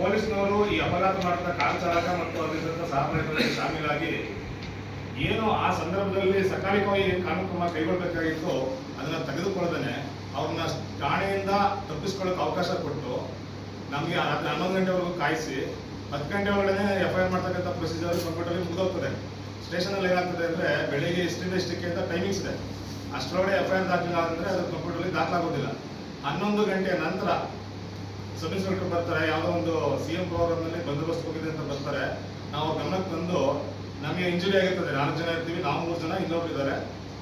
ಪೊಲೀಸ್ನವರು ಈ ಅಪಘಾತ ಮಾಡಿದ ಕಾರ್ ಚಾಲಕ ಮತ್ತು ಅದರಿಂದ ಸಹಪಾಠಿಗಳಿಗೆ ಶಾಮೀಲಾಗಿ ಏನು ಆ ಸಂದರ್ಭದಲ್ಲಿ ಸಕಾಲಿಕವಾಗಿ ಕಾನೂನು ಕ್ರಮ ಕೈಗೊಳ್ಳಬೇಕಾಗಿತ್ತು ಅದನ್ನ ತೆಗೆದುಕೊಳ್ಳದೇನೆ ಅವ್ರನ್ನ ಠಾಣೆಯಿಂದ ತಪ್ಪಿಸ್ಕೊಳ್ಳೋಕೆ ಅವಕಾಶ ಕೊಟ್ಟು ನಮಗೆ ರಾತ್ರಿ 11 ಗಂಟೆವರೆಗೂ ಕಾಯಿಸಿ 10 ಗಂಟೆ ಒಳಗಡೆ FIR ಮಾಡ್ತಕ್ಕಂಥ ಪ್ರೊಸೀಜರ್ ಕಂಪ್ಯೂಟರ್ ಮುಗಿದೋಗ್ತದೆ. ಸ್ಟೇಷನಲ್ಲಿ ಏನಾಗ್ತದೆ ಅಂದರೆ ಬೆಳಿಗ್ಗೆ ಇಷ್ಟಕ್ಕೆ ಅಂತ ಟೈಮಿಂಗ್ಸ್ ಇದೆ, ಅಷ್ಟರೊಳಗಡೆ FIR ದಾಖಲೆ ಆದರೆ ಅದು ಕಂಪ್ಯೂಟರ್ಲಿ ದಾಖಲಾಗೋದಿಲ್ಲ. 11 ಗಂಟೆ ನಂತರ ಸಬ್ ಇನ್ಸ್ಪೆಕ್ಟರ್ ಬರ್ತಾರೆ, ಯಾವುದೋ ಒಂದು CM ಪ್ರೋಗ್ರಾಮ್ನಲ್ಲಿ ಬಂದೋಬಸ್ತ್ ಹೋಗಿದೆ ಅಂತ ಬರ್ತಾರೆ. ನಾವು ಗಮನಕ್ಕೆ ತಂದು ನಮಗೆ ಇಂಜುರಿ ಆಗಿರ್ತದೆ, 4 ಜನ ಇರ್ತೀವಿ, ನಾವು 3 ಜನ, ಇನ್ನೊಬ್ರು ಇದ್ದಾರೆ,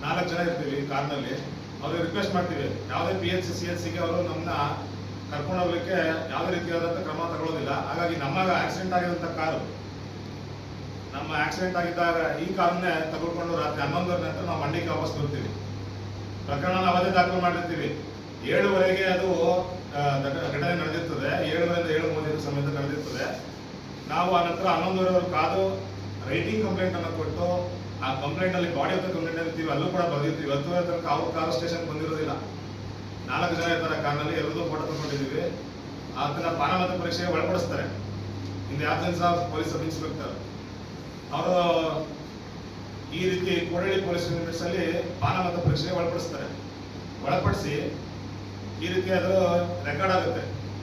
4 ಜನ ಇರ್ತೀವಿ ಕಾರ್ನಲ್ಲಿ. ಅವ್ರಿಗೆ ರಿಕ್ವೆಸ್ಟ್ ಮಾಡ್ತೀವಿ, ಯಾವುದೇ PH CHCಗೆ ಅವರು ನಮ್ಮನ್ನ ಕರ್ಕೊಂಡು ಹೋಗ್ಲಿಕ್ಕೆ ಯಾವುದೇ ರೀತಿಯಾದಂಥ ಕ್ರಮ ತಗೊಳ್ಳೋದಿಲ್ಲ. ಹಾಗಾಗಿ ನಮ್ಮ ಆಕ್ಸಿಡೆಂಟ್ ಆಗಿರೋಂಥ ಕಾರು, ನಮ್ಮ ಆಕ್ಸಿಡೆಂಟ್ ಆಗಿದ್ದಾಗ ಈ ಕಾರನ್ನೇ ತಗೊಳ್ಕೊಂಡು ರಾತ್ರಿ 11 ನಂತರ ನಾವು ಮಂಡ್ಯಕ್ಕೆ ವಾಪಸ್ ಬರ್ತೀವಿ. ಪ್ರಕರಣ ನಾವು ಅದೇ ದಾಖಲು ಮಾಡಿರ್ತೀವಿ. 7:00ವರೆಗೆ ಅದು ಘಟನೆ ನಡೆದಿರ್ತದೆ, 7:00ರಿಂದ 7:35 ಸಮೇತ ನಡೆದಿರ್ತದೆ. ನಾವು ಆ ನಂತರ 11:30ವರೆಗೂ ಕಾದು ರೈಟಿಂಗ್ ಕಂಪ್ಲೇಂಟ್ ಅನ್ನು ಕೊಟ್ಟು ಆ ಕಂಪ್ಲೇಂಟ್ ಅಲ್ಲಿ ಬಾಡಿ ಆಫ್ ದ ಕಂಪ್ಲೇಂಟ್ ಇರ್ತೀವಿ, ಅಲ್ಲೂ ಕೂಡ ಬರೆದಿರ್ತೀವಿ. 10:30 ತನಕ ಅವ್ರ ಕಾರು ಸ್ಟೇಷನ್ ಬಂದಿರೋದಿಲ್ಲ. 4 ಜನ ಇರ್ತಾರೆ ಕಾರ್ನಲ್ಲಿ, ಎಲ್ಲರೂ ಫೋಟೋ ತಗೊಂಡಿದ್ದೀವಿ. ಅದನ್ನ ಪಾನಮತ ಪರೀಕ್ಷೆಗೆ ಒಳಪಡಿಸ್ತಾರೆ. In the absence of police sub inspector ಅವರು ಈ ರೀತಿ ಕೋಡಳ್ಳಿ ಪೊಲೀಸ್ ಲಿಮಿಟ್ಸ್ ಅಲ್ಲಿ ಪಾನಮತ ಪರೀಕ್ಷೆಗೆ ಒಳಪಡಿಸಿ ಈ ರೀತಿ ಅದು ರೆಕಾರ್ಡ್ ಆಗುತ್ತೆ.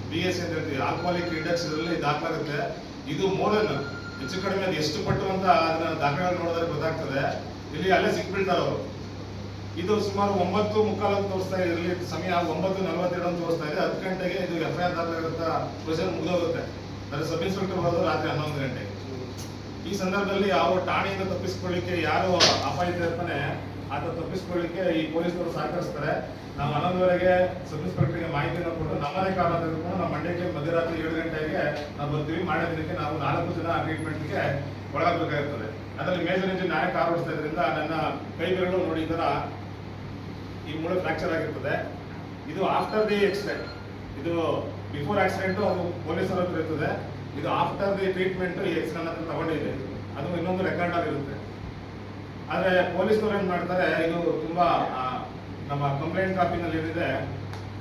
BSC ಅಂತ ಹೇಳ್ತೀವಿ, ಆಲ್ಕೋಹಾಲಿಕ್ ಇಂಡೆಕ್ಸ್ ಇದರಲ್ಲಿ ದಾಖಲಾಗುತ್ತೆ. ಇದು ಮೋಡಲ್ ಹೆಚ್ಚು ಕಡಿಮೆ ಅದು ಎಷ್ಟು ಪಟ್ಟು ಅಂತ ಅದನ್ನ ದಾಖಲೆಗಳು ನೋಡಿದ್ರೆ ಗೊತ್ತಾಗ್ತದೆ. ಇಲ್ಲಿ ಅಲ್ಲೇ ಸಿಕ್ಬಿಡ್ತಾರೆ ಅವರು. ಇದು ಸುಮಾರು 9:45 ತೋರಿಸ್ತಾ ಇದೆ, ಇಲ್ಲಿ ಸಮಯ 9:42 ಅಂತ ತೋರಿಸ್ತಾ ಇದೆ. 10 ಗಂಟೆಗೆ ಇದು FIR ದಾಖಲಾಗುತ್ತ ಪ್ರೊಸೀಜರ್ ಮುಗಿದೋಗುತ್ತೆ. ಅಂದರೆ ಸಬ್ ಇನ್ಸ್ಪೆಕ್ಟರ್ ಬರೋದು ರಾತ್ರಿ 11 ಗಂಟೆಗೆ. ಈ ಸಂದರ್ಭದಲ್ಲಿ ಅವರು ಠಾಣೆಯಿಂದ ತಪ್ಪಿಸ್ಕೊಳ್ಳಿಕ್ಕೆ ಯಾರು ಅಪಾಯಿತ ಇರ್ತಾನೆ ಆತ ತಪ್ಪಿಸ್ಕೊಳ್ಳಿಕ್ಕೆ ಈ ಪೊಲೀಸರು ಸಹಕರಿಸ್ತಾರೆ. ನಾವು 11:00ವರೆಗೆ ಸಬ್ ಇನ್ಸ್ಪೆಕ್ಟರ್ಗೆ ಮಾಹಿತಿಯನ್ನು ಕೊಟ್ಟು ನಮ್ಮದೇ ಕಾರಣ ತೆಗೆದುಕೊಂಡು ನಾವು ಮಂಡ್ಯಕ್ಕೆ ಮಧ್ಯರಾತ್ರಿ 7 ಗಂಟೆಗೆ ನಾವು ಬರ್ತೀವಿ. ಮಾಡೋ ದಿನಕ್ಕೆ ನಾವು 4 ಜನ ಟ್ರೀಟ್ಮೆಂಟ್ಗೆ ಒಳಗಾಗಬೇಕಾಗಿರ್ತದೆ. ಅದರಲ್ಲಿ ಮೇಜರ್ ಇಂಜಿನ್ ನಾನೇ ಕಾರ್ ಓಡಿಸ್ತಾ ಇದ್ರಿಂದ ನನ್ನ ಕೈ ಬೆರಳು ನೋಡಿ ಈ ಥರ ಈ ಮೂಳೆ ಫ್ರಾಕ್ಚರ್ ಆಗಿರ್ತದೆ. ಇದು ಆಫ್ಟರ್ ದಿ ಆಕ್ಸಿಡೆಂಟ್, ಇದು ಬಿಫೋರ್ ಆಕ್ಸಿಡೆಂಟು ಅದು ಪೊಲೀಸರ ಹತ್ರ ಇರ್ತದೆ. ಇದು ಆಫ್ಟರ್ ದಿ ಟ್ರೀಟ್ಮೆಂಟ್ ಈ ಆಕ್ಸಿಡೆಂಟ್ ಹತ್ರ ತಗೊಂಡಿದೆ, ಅದು ಇನ್ನೊಂದು ರೆಕಾರ್ಡ್ ಆಗಿರುತ್ತೆ. ಆದರೆ ಪೊಲೀಸರು ಏನು ಮಾಡ್ತಾರೆ, ಇದು ತುಂಬಾ ನಮ್ಮ ಕಂಪ್ಲೇಂಟ್ ಕಾಪಿನಲ್ಲಿ ಏನಿದೆ,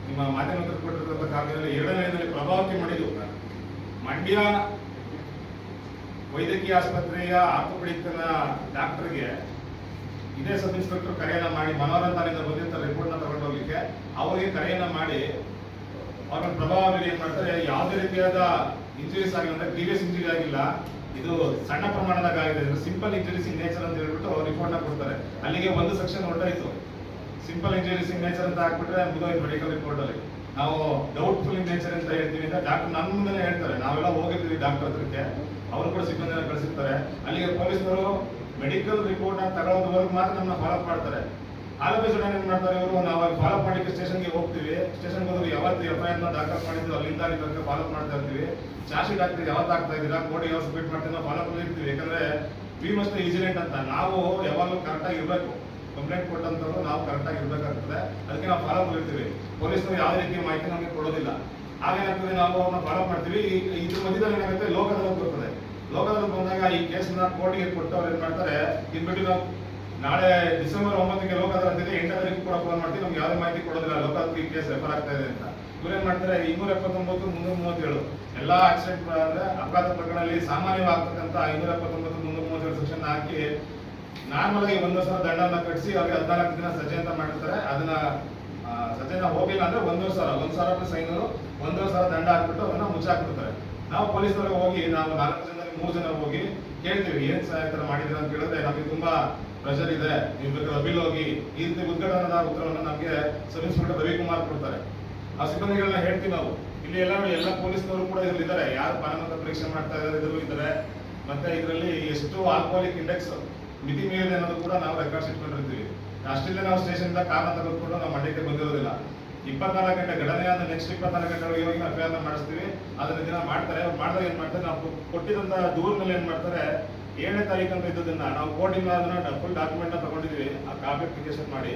ನಿಮ್ಮ ಮಾಧ್ಯಮದಲ್ಲಿ ಕೊಟ್ಟಿರ್ತಕ್ಕಂಥ ಕಾಪಿನಲ್ಲಿ 2ನೇದಲ್ಲಿ ಪ್ರಭಾವಕ್ಕೆ ಮಾಡಿದ್ದು ಮಂಡ್ಯ ವೈದ್ಯಕೀಯ ಆಸ್ಪತ್ರೆಯ ಆರ್ಥೋಪೆಡಿಕ್ನ ಡಾಕ್ಟರ್ಗೆ ಇದೇ ಸಬ್ ಇನ್ಸ್ಪೆಕ್ಟರ್ ಕರೆಯನ್ನ ಮಾಡಿ ಮನೋರಂಜನೆಯಿಂದ ಬಂದಿರ್ತಾರೆ ರಿಪೋರ್ಟ್ನ ತಗೊಂಡು ಹೋಗ್ಲಿಕ್ಕೆ. ಅವರಿಗೆ ಕರೆಯನ್ನ ಮಾಡಿ ಅವ್ರ ಪ್ರಭಾವ ಮೇಲೆ ಏನ್ ಮಾಡ್ತಾರೆ, ಯಾವುದೇ ರೀತಿಯಾದ ಇಂಜುರೀಸ್ ಆಗಿಲ್ಲ, ಅಂದ್ರೆ ಪ್ರೀವಿಯಸ್ ಇಂಜುರಿ ಆಗಿಲ್ಲ, ಇದು ಸಣ್ಣ ಪ್ರಮಾಣದಾಗ ಆಗಿದೆ, ಸಿಂಪಲ್ ಇಂಜುರೀಸ್ ಇನ್ ನೇಚರ್ ಅಂತ ಹೇಳ್ಬಿಟ್ಟು ರಿಪೋರ್ಟ್ನ ಕೊಡ್ತಾರೆ. ಅಲ್ಲಿಗೆ ಒಂದು ಸೆಕ್ಷನ್ ಹೊರಟಾಯ್ತು. ಸಿಂಪಲ್ ಇಂಜುರೀಸ್ ಇನ್ ನೇಚರ್ ಅಂತ ಹಾಕ್ಬಿಟ್ರೆ ಮುಗಿದೋಯ್ತು ಮೆಡಿಕಲ್ ರಿಪೋರ್ಟ್ ಅಲ್ಲಿ. ನಾವು ಡೌಟ್ಫುಲ್ ಇನ್ ನೇಚರ್ ಅಂತ ಹೇಳ್ತೀವಿ ಅಂತ ಡಾಕ್ಟರ್ ನನ್ನ ಮುಂದೆ ಹೇಳ್ತಾರೆ. ನಾವೆಲ್ಲ ಹೋಗಿರ್ತೀವಿ ಡಾಕ್ಟರ್ ಹತ್ರಕ್ಕೆ, ಅವರು ಕೂಡ ಸಿಬ್ಬಂದಿನ ಕಳಿಸಿರ್ತಾರೆ. ಅಲ್ಲಿಗೆ ಪೊಲೀಸರು ಮೆಡಿಕಲ್ ರಿಪೋರ್ಟ್ ನ ತಗೊಳ್ಳೋದವರೆಗೂ ಮಾತ್ರ ನಮ್ಮನ್ನ ಫಾಲೋ ಅಪ್ ಮಾಡ್ತಾರೆ. ಆಲೋಪೇಷನ್ ಏನ್ ಮಾಡ್ತಾರೆ ಇವರು, ನಾವು ಫಾಲೋ ಅಪ್ ಮಾಡಲಿಕ್ಕೆ ಸ್ಟೇಷನ್ಗೆ ಹೋಗ್ತೀವಿ. ಸ್ಟೇಷನ್ಗೆ ಹೋದ್ರೆ ಯಾವತ್ತು FIR ನ ದಾಖಲು ಮಾಡಿದ್ರು ಅಲ್ಲಿಂದ ಅಲ್ಲಿ ತನಕ ಫಾಲೋ ಅಪ್ ಮಾಡ್ತಾ ಇರ್ತೀವಿ. ಚಾರ್ಜ್ ಶೀಟ್ ಹಾಕ್ತೀವಿ, ಯಾವತ್ತು ಆಗ್ತಾ ಇದ್ದೀರಾ, ಕೋರ್ಟ್ ಯಾವತ್ತು ಸಬ್ಮಿಟ್ ಮಾಡ್ತೀವಿ, ನಾವು ಫಾಲೋ ಅಪ್ ಇರ್ತೀವಿ. ಯಾಕಂದ್ರೆ ವಿ ಮಸ್ಟ್ ವಿಜಿಲೆಂಟ್ ಅಂತ, ನಾವು ಯಾವಾಗಲೂ ಕರೆಕ್ಟ್ ಆಗಿ ಇರಬೇಕು. ಕಂಪ್ಲೇಂಟ್ ಕೊಟ್ಟಂತವ್ರು ನಾವು ಕರೆಕ್ಟ್ ಆಗಿ ಇರ್ಬೇಕಾಗ್ತದೆ. ಅದಕ್ಕೆ ನಾವು ಫಾಲೋ ಅಪ್ ಇರ್ತೀವಿ. ಪೊಲೀಸರು ಯಾವುದೇ ರೀತಿಯ ಮಾಹಿತಿ ನಮಗೆ ಕೊಡೋದಿಲ್ಲ. ಹಾಗೇನಾಗ್ತದೆ, ನಾವು ಅವ್ರನ್ನ ಫಾಲೋ ಅಪ್ ಮಾಡ್ತೀವಿ. ಇದ್ರ ಮಧ್ಯದಲ್ಲಿ ಏನಾಗುತ್ತೆ, ಲೋಕದಲ್ಲಿ ಬರ್ತದೆ. ಲೋಕದಲ್ಲಿ ಬಂದಾಗ ಈ ಕೇಸ್ನ ಕೋರ್ಟ್ಗೆ ಕೊಟ್ಟು ಅವ್ರು ಏನ್ ಮಾಡ್ತಾರೆ, ಇದ್ಬಿಟ್ಟು ನಾವು ನಾಳೆ ಡಿಸೆಂಬರ್ 9ಕ್ಕೆ ಲೋಕದಾರ ಅಂತಿದೆ, 8ನೇ ತಾರೀಕು ಕೂಡ ಫೋನ್ ಮಾಡ್ತೀವಿ, ನಮ್ಗೆ ಯಾವುದೇ ಮಾಹಿತಿ ಕೊಡೋದಿಲ್ಲ ಲೋಕದಲ್ಲಿ ಈ ಕೇಸ್ ರೆಫರ್ ಆಗ್ತಾ ಇದೆ ಅಂತ. ಇವ್ರೇನ್ ಮಾಡ್ತಾರೆ, 279 337 ಎಲ್ಲಾ ಆಕ್ಸಿಡೆಂಟ್ ಅಂದ್ರೆ ಅಪಘಾತ ಪ್ರಕರಣದಲ್ಲಿ ಸಾಮಾನ್ಯವಾಗ್ತಕ್ಕಂಥ 279 337 ಸೆಕ್ಷನ್ ಹಾಕಿ ನಾರ್ಮಲ್ ಆಗಿ 1 ವರ್ಷ ದಂಡನ ಕಟ್ಟಿಸಿ ಅವ್ರಿಗೆ 14 ದಿನ ಸಜೆ ಅಂತ ಮಾಡಿರ್ತಾರೆ. ಅದನ್ನ ಸಜೆನ ಹೋಗಿಲ್ಲ ಅಂದ್ರೆ 1,000 ಪ್ಲಸ್ 500 1,000 ದಂಡ ಹಾಕ್ಬಿಟ್ಟು ಅದನ್ನ ಮುಚ್ಚಾಕ್ಬಿಡ್ತಾರೆ. ನಾವು ಪೊಲೀಸರಿಗೆ ಹೋಗಿ ನಾವು 4 ಜನದಲ್ಲಿ 3 ಜನ ಹೋಗಿ ಕೇಳ್ತೀವಿ, ಏನ್ ಸಹಾಯತರ ಮಾಡಿದ್ರೆ ಅಂತ ಕೇಳಿದ್ರೆ ನಮಗೆ ತುಂಬಾ ಪ್ರೆಷರ್ ಇದೆ, ನೀವು ಬೇಕಾದ್ರೆ ಅಬಿಲ್ ಹೋಗಿ ಈ ರೀತಿ ಉದ್ಘಾಟನದ ಉತ್ತರವನ್ನು ನಮಗೆ ಸಬ್ ಇನ್ಸ್ಪೆಕ್ಟರ್ ರವಿಕುಮಾರ್ ಕೊಡ್ತಾರೆ. ಆ ಸಿಬ್ಬಂದಿಗಳನ್ನ ಹೇಳ್ತೀವಿ ನಾವು. ಇಲ್ಲಿ ಎಲ್ಲ ಪೊಲೀಸ್ನವರು ಕೂಡ ಇದ್ದಾರೆ, ಯಾರು ಪಾನಮತ ಪರೀಕ್ಷೆ ಮಾಡ್ತಾ ಇದ್ದಾರೆ, ಮತ್ತೆ ಇದರಲ್ಲಿ ಎಷ್ಟು ಆಲ್ಕೋಹಾಲಿಕ್ ಇಂಡೆಕ್ಸ್ ಮಿತಿ ಮೀರಿದೆ ಅನ್ನೋದು ಕೂಡ ನಾವು ರೆಕಾರ್ಡ್ಸ್ ಇಟ್ಕೊಂಡಿರ್ತೀವಿ. ಅಷ್ಟಿಲ್ಲದೆ ನಾವು ಸ್ಟೇಷನ್ ಕಾರಣ ತೆಗೆದುಕೊಂಡು ನಾವು ಮಂಡ್ಯಕ್ಕೆ ಬಂದಿರೋದಿಲ್ಲ. 24 ಗಂಟೆ ಘಟನೆ ಆದ ನೆಕ್ಸ್ಟ್ 24 ಗಂಟೆ ಒಳಗೆ ಹೋಗಿ FIR ಮಾಡಿಸ್ತೀವಿ. ಅದನ್ನ ದಿನ ಮಾಡ್ತಾರೆ. ಅವ್ರು ಮಾಡಿದಾಗ ಏನ್ ಮಾಡ್ತಾರೆ, ನಾವು ಕೊಟ್ಟಿದ್ದಂತ ದೂರಿನಲ್ಲಿ ಏನ್ ಮಾಡ್ತಾರೆ, 7ನೇ ತಾರೀಕು ಅಂತ ಇದ್ದದನ್ನ ನಾವು ಕೋರ್ಟಿಂದ ಅದನ್ನ ಫುಲ್ ಡಾಕ್ಯುಮೆಂಟ್ ನ ತಗೊಂಡಿದೀವಿ. ಆ ಕಾಪಿ ಅಪ್ಲಿಕೇಶನ್ ಮಾಡಿ,